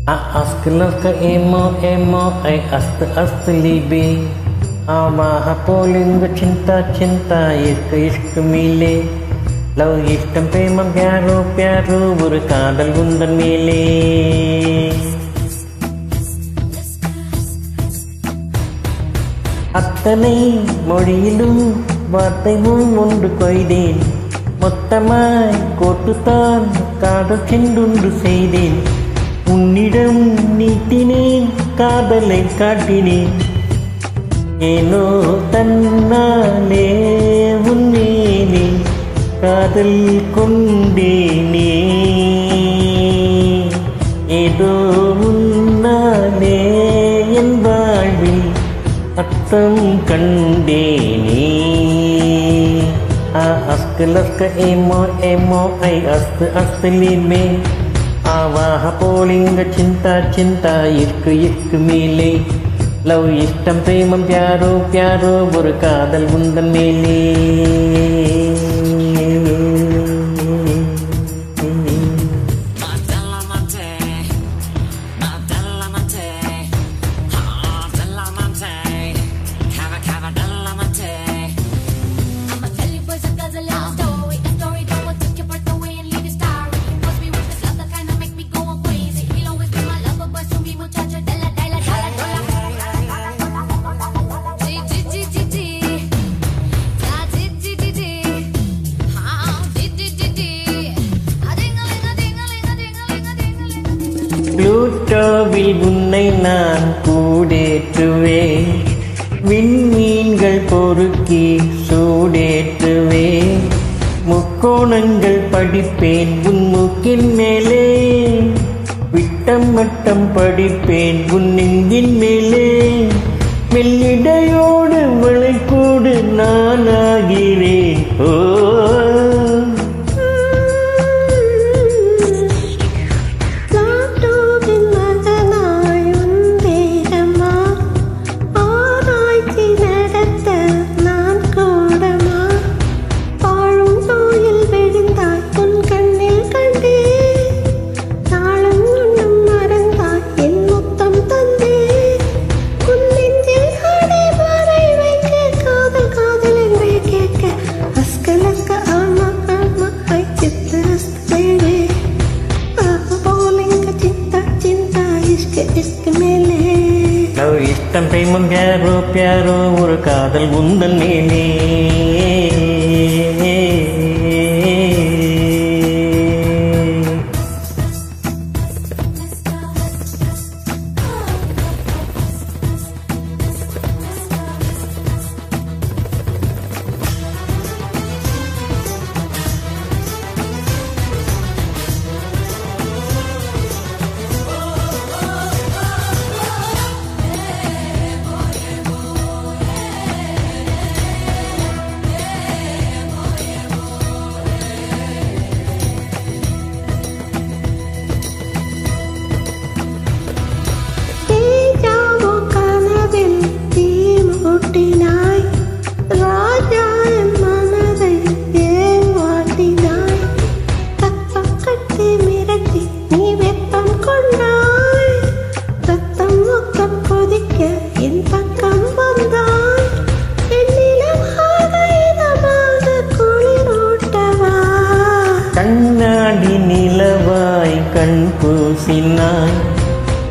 Askelaska emo ay ast libe Awaha polinga cinta iska mile Love ishtam premam pyaro ஒரு காதல் உந்தன் மேலே அத்தனை மொழியிலும் வார்த்தை ஒன்று கொய்தேன் மொத்தமாய் கோட்டுத்தான் காதல் சென்றுண்டு செய்தேன் உன்னிடம் நீட்டினேன் காதலை காட்டினேன் ஏனோ தன்னாலே உன்னேனே காதல் கொண்டேனே ஏதோ உன்னாலே என் வாழ்வில் அர்த்தம் கண்டேனே askelaska emo ay ast libe Awaha polinga cinta iska mile Love ishtam premam pyaro ஒரு காதல் உந்தன் மேலே Plutoவில் உன்னை நான் கூடேற்றுவேன் விண்மீன்கள் பொறுக்கி சூடேற்றுவேன் முக்கோணங்கள் படிப்பேன் உன் மூக்கின் மேலே விட்டம் மட்டம் படிப்பேன் உன் நெஞ்சின் மேலே மெல்லிடையோடு வளைக்கூடு நான் ஆகிறேன் ஓ Love ishtam premam pyaro ஒரு காதல் உந்தன் மேலே கண்ணாடி நிலவாய் கண் பூசினாய்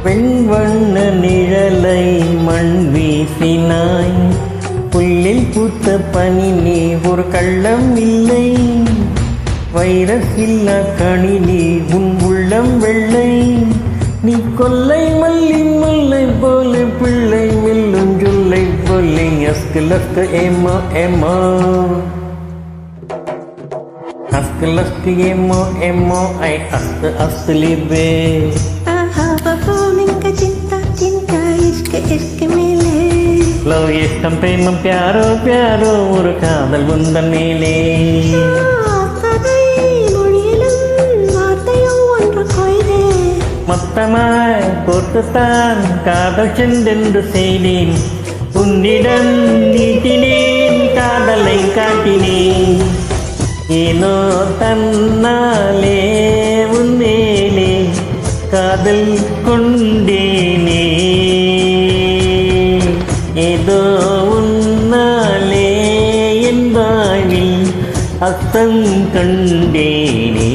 வெண்வண்ண நிழலை மண் வீசினாய் புல்லில் பூத்த பனி நீ ஒரு கள்ளம் இல்லை வைரசில்லா கனி நீ உன் உள்ளம் வெள்ளை நீ கொல்லை மல்லை போல பிள்ளை மெல்லும் சொல்லை போலே அஸ்கலஸ்க ஏமா Askelaska emo ay ast libe Awaha polinga cinta iska mile Love ishtam premam pyaro ஒரு காதல் உந்தன் மேலே அத்தனை மொழியிலும் வார்த்தையும் ஒன்று கொய்தேன் மொத்தமாய் கோர்த்துத்தான் காதல் சென்றென்று செய்தேன் உன்னிடம் நீட்டினேன் காதலை காட்டினேன் ஏனோ தன்னாலே உன்னேலே காதல் காதல் கொண்டேனே ஏதோ உன்னாலே என் வாழ்வில் அர்த்தம் கண்டேனே